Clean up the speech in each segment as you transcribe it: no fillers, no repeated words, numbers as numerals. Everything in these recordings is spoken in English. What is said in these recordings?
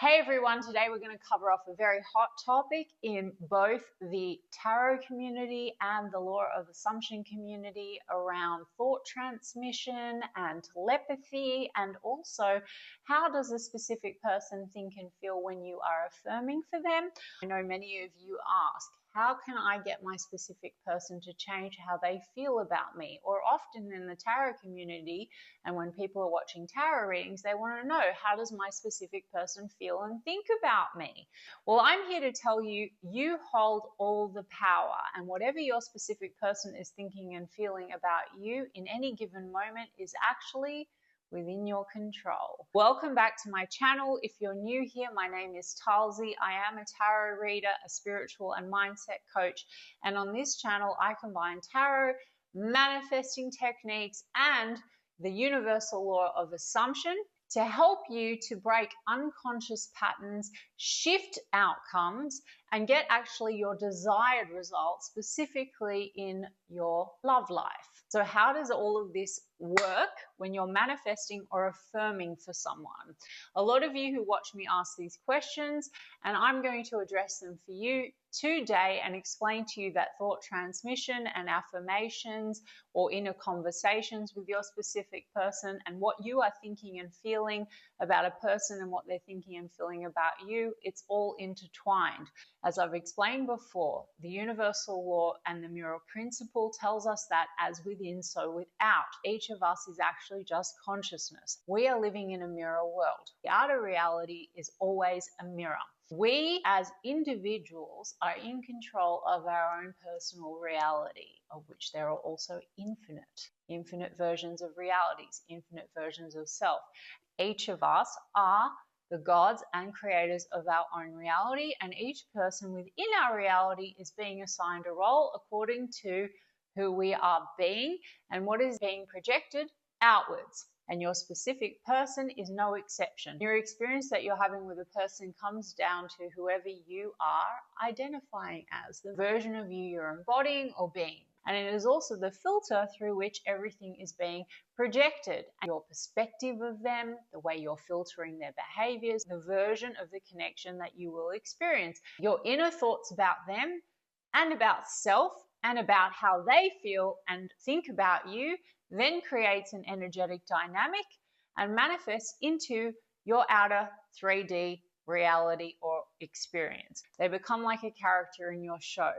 Hey everyone, today we're going to cover off a very hot topic in both the tarot community and the law of assumption community around thought transmission and telepathy, and also how does a specific person think and feel when you are affirming for them. I know many of you ask, how can I get my specific person to change how they feel about me? Or often in the tarot community, and when people are watching tarot readings, they want to know, how does my specific person feel and think about me? Well, I'm here to tell you, you hold all the power, and whatever your specific person is thinking and feeling about you in any given moment is actually within your control. Welcome back to my channel. If you're new here, my name is Talzi. I am a tarot reader, a spiritual and mindset coach, and on this channel I combine tarot, manifesting techniques, and the universal law of assumption to help you to break unconscious patterns, shift outcomes, and get actually your desired results, specifically in your love life. So how does all of this work when you're manifesting or affirming for someone? A lot of you who watch me ask these questions, and I'm going to address them for you today and explain to you that thought transmission and affirmations or inner conversations with your specific person and what you are thinking and feeling about a person and what they're thinking and feeling about you, it's all intertwined. As I've explained before, the universal law and the mirror principle tells us that as within, so without. Each of us is actually just consciousness. We are living in a mirror world. The outer reality is always a mirror. We as individuals are in control of our own personal reality, of which there are also infinite versions of realities, infinite versions of self. Each of us are the gods and creators of our own reality, and each person within our reality is being assigned a role according to who we are being and what is being projected outwards. And your specific person is no exception. Your experience that you're having with a person comes down to whoever you are identifying as, the version of you you're embodying or being. And it is also the filter through which everything is being projected. And your perspective of them, the way you're filtering their behaviors, the version of the connection that you will experience. Your inner thoughts about them and about self and about how they feel and think about you then creates an energetic dynamic and manifests into your outer 3D reality or experience. They become like a character in your show.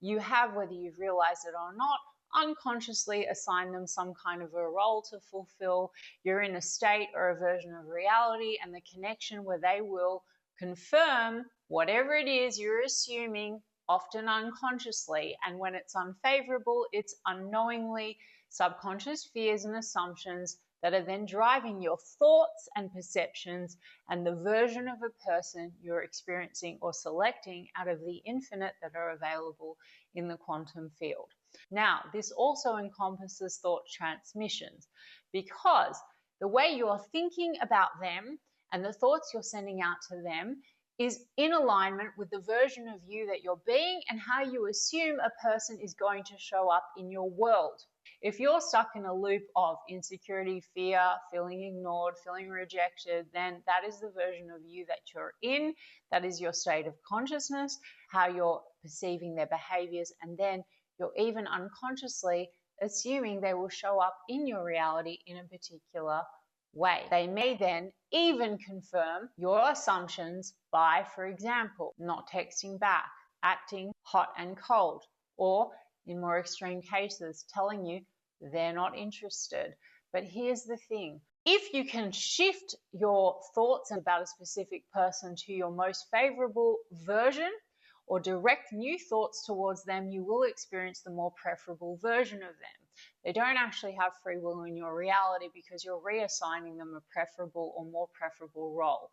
You have, whether you've realized it or not, unconsciously assigned them some kind of a role to fulfill. You're in a state or a version of reality and the connection where they will confirm whatever it is you're assuming, often unconsciously, and when it's unfavorable, it's unknowingly subconscious fears and assumptions that are then driving your thoughts and perceptions and the version of a person you're experiencing or selecting out of the infinite that are available in the quantum field. Now, this also encompasses thought transmissions, because the way you're thinking about them and the thoughts you're sending out to them is in alignment with the version of you that you're being and how you assume a person is going to show up in your world. If you're stuck in a loop of insecurity, fear, feeling ignored, feeling rejected, then that is the version of you that you're in. That is your state of consciousness, how you're perceiving their behaviors, and then you're even unconsciously assuming they will show up in your reality in a particular way. They may then even confirm your assumptions by, for example, not texting back, acting hot and cold, or in more extreme cases, telling you they're not interested. But here's the thing. If you can shift your thoughts about a specific person to your most favorable version or direct new thoughts towards them, you will experience the more preferable version of them. They don't actually have free will in your reality because you're reassigning them a preferable or more preferable role.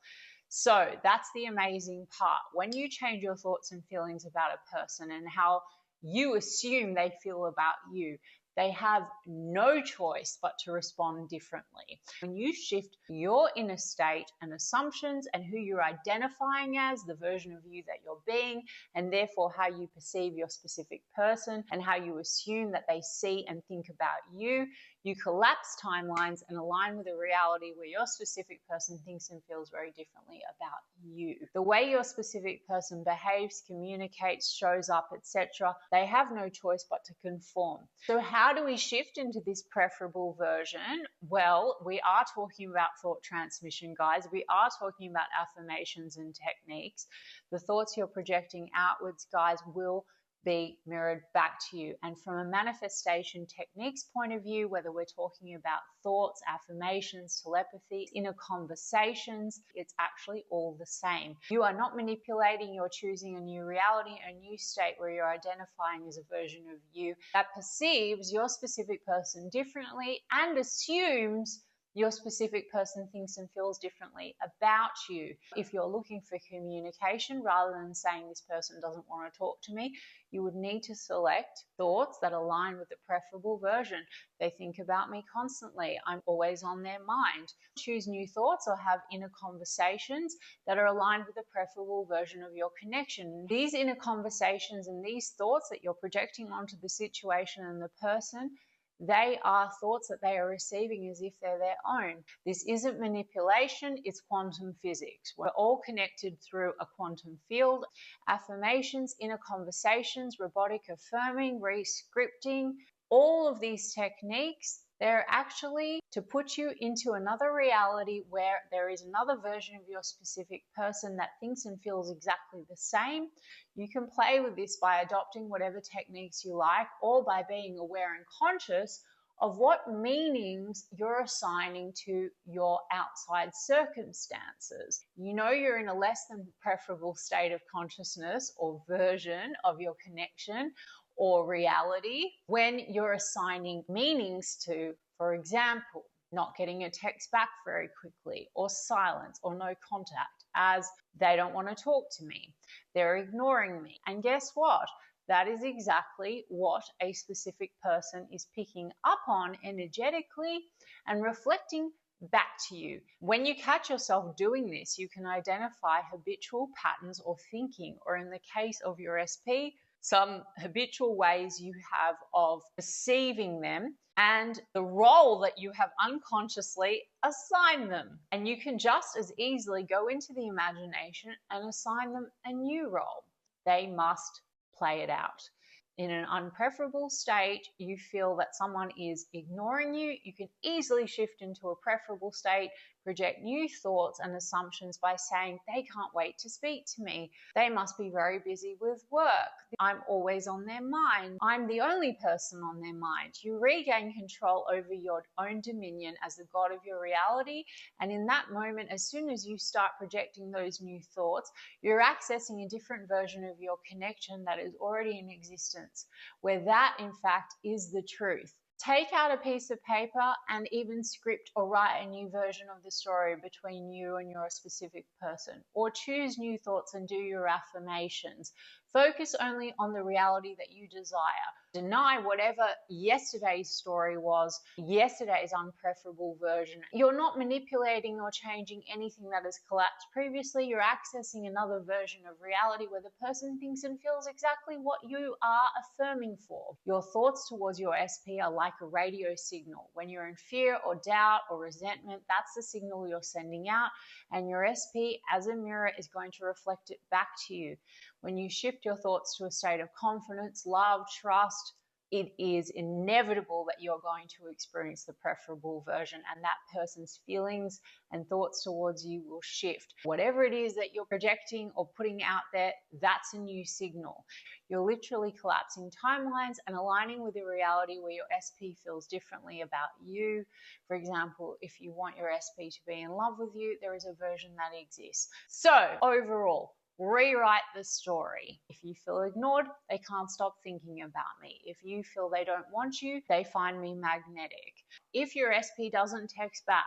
So that's the amazing part. When you change your thoughts and feelings about a person and how you assume they feel about you, They have no choice but to respond differently. When you shift your inner state and assumptions and who you're identifying as, the version of you that you're being, and therefore how you perceive your specific person and how you assume that they see and think about you, you collapse timelines and align with a reality where your specific person thinks and feels very differently about you. The way your specific person behaves, communicates, shows up, etc., they have no choice but to conform. So how do we shift into this preferable version? Well, we are talking about thought transmission, guys. We are talking about affirmations and techniques. The thoughts you're projecting outwards, guys, will be mirrored back to you. And from a manifestation techniques point of view, whether we're talking about thoughts, affirmations, telepathy, inner conversations, it's actually all the same. You are not manipulating, you're choosing a new reality, a new state where you're identifying as a version of you that perceives your specific person differently and assumes your specific person thinks and feels differently about you. If you're looking for communication rather than saying this person doesn't want to talk to me, you would need to select thoughts that align with the preferable version. They think about me constantly. I'm always on their mind. Choose new thoughts or have inner conversations that are aligned with the preferable version of your connection. These inner conversations and these thoughts that you're projecting onto the situation and the person, they are thoughts that they are receiving as if they're their own. This isn't manipulation, it's quantum physics. We're all connected through a quantum field. Affirmations, inner conversations, robotic affirming, re-scripting, all of these techniques, they're actually to put you into another reality where there is another version of your specific person that thinks and feels exactly the same. You can play with this by adopting whatever techniques you like, or by being aware and conscious of what meanings you're assigning to your outside circumstances. You know you're in a less than preferable state of consciousness or version of your connection or reality when you're assigning meanings to, for example, not getting a text back very quickly, or silence, or no contact, as they don't want to talk to me, they're ignoring me. And guess what? That is exactly what a specific person is picking up on energetically and reflecting back to you. When you catch yourself doing this, you can identify habitual patterns or thinking, or in the case of your SP, some habitual ways you have of perceiving them and the role that you have unconsciously assigned them. And you can just as easily go into the imagination and assign them a new role. They must play it out. In an unpreferable state, you feel that someone is ignoring you. You can easily shift into a preferable state, project new thoughts and assumptions by saying, they can't wait to speak to me. They must be very busy with work. I'm always on their mind. I'm the only person on their mind. You regain control over your own dominion as the god of your reality. And in that moment, as soon as you start projecting those new thoughts, you're accessing a different version of your connection that is already in existence, where that, in fact, is the truth. Take out a piece of paper and even script or write a new version of the story between you and your specific person, or choose new thoughts and do your affirmations. Focus only on the reality that you desire. Deny whatever yesterday's story was, yesterday's unpreferable version. You're not manipulating or changing anything that has collapsed previously. You're accessing another version of reality where the person thinks and feels exactly what you are affirming for. Your thoughts towards your SP are like a radio signal. When you're in fear or doubt or resentment, that's the signal you're sending out, and your SP as a mirror is going to reflect it back to you. When you shift your thoughts to a state of confidence, love, trust, it is inevitable that you're going to experience the preferable version, and that person's feelings and thoughts towards you will shift. Whatever it is that you're projecting or putting out there, that's a new signal. You're literally collapsing timelines and aligning with the reality where your SP feels differently about you. For example, if you want your SP to be in love with you, there is a version that exists. So overall, rewrite the story. If you feel ignored, they can't stop thinking about me. If you feel they don't want you, they find me magnetic. If your SP doesn't text back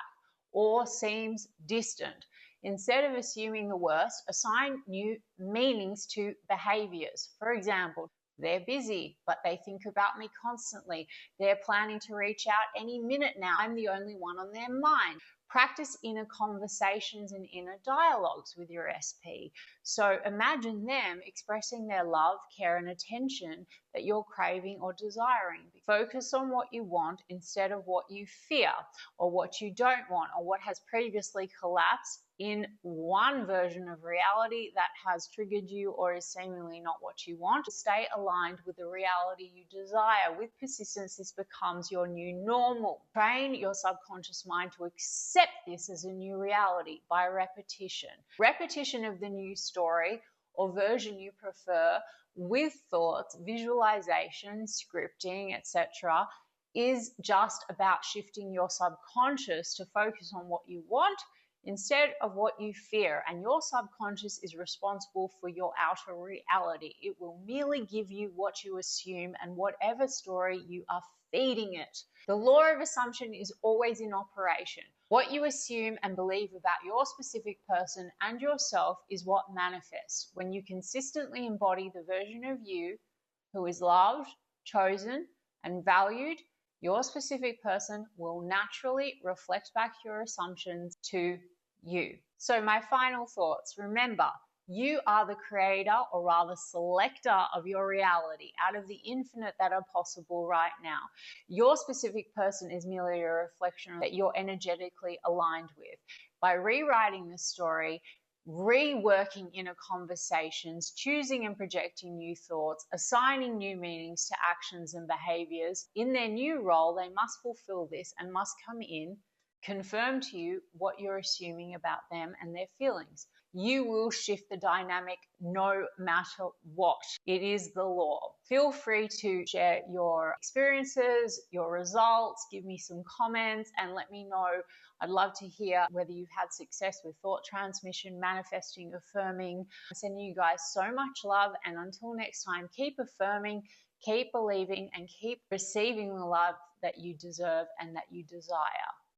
or seems distant, instead of assuming the worst, assign new meanings to behaviors. For example, They're busy, but they think about me constantly. They're planning to reach out any minute now. I'm the only one on their mind. Practice inner conversations and inner dialogues with your SP. So imagine them expressing their love, care, and attention that you're craving or desiring. Focus on what you want instead of what you fear or what you don't want or what has previously collapsed in one version of reality that has triggered you or is seemingly not what you want. Stay aligned with the reality you desire. With persistence, this becomes your new normal. Train your subconscious mind to accept this as a new reality by repetition. Repetition of the new story or version you prefer with thoughts, visualization, scripting, etc., is just about shifting your subconscious to focus on what you want instead of what you fear. And your subconscious is responsible for your outer reality. It will merely give you what you assume and whatever story you are feeding it. The law of assumption is always in operation. What you assume and believe about your specific person and yourself is what manifests. When you consistently embody the version of you who is loved, chosen, and valued, your specific person will naturally reflect back your assumptions to you. So my final thoughts, remember, you are the creator, or rather selector, of your reality out of the infinite that are possible right now. Your specific person is merely a reflection that you're energetically aligned with. By rewriting the story, reworking inner conversations, choosing and projecting new thoughts, assigning new meanings to actions and behaviors, in their new role, they must fulfill this and must come in, confirm to you what you're assuming about them and their feelings. You will shift the dynamic no matter what. It is the law. Feel free to share your experiences, your results, give me some comments, and let me know. I'd love to hear whether you've had success with thought transmission, manifesting, affirming. I'm sending you guys so much love, and until next time, keep affirming, keep believing, and keep receiving the love that you deserve and that you desire.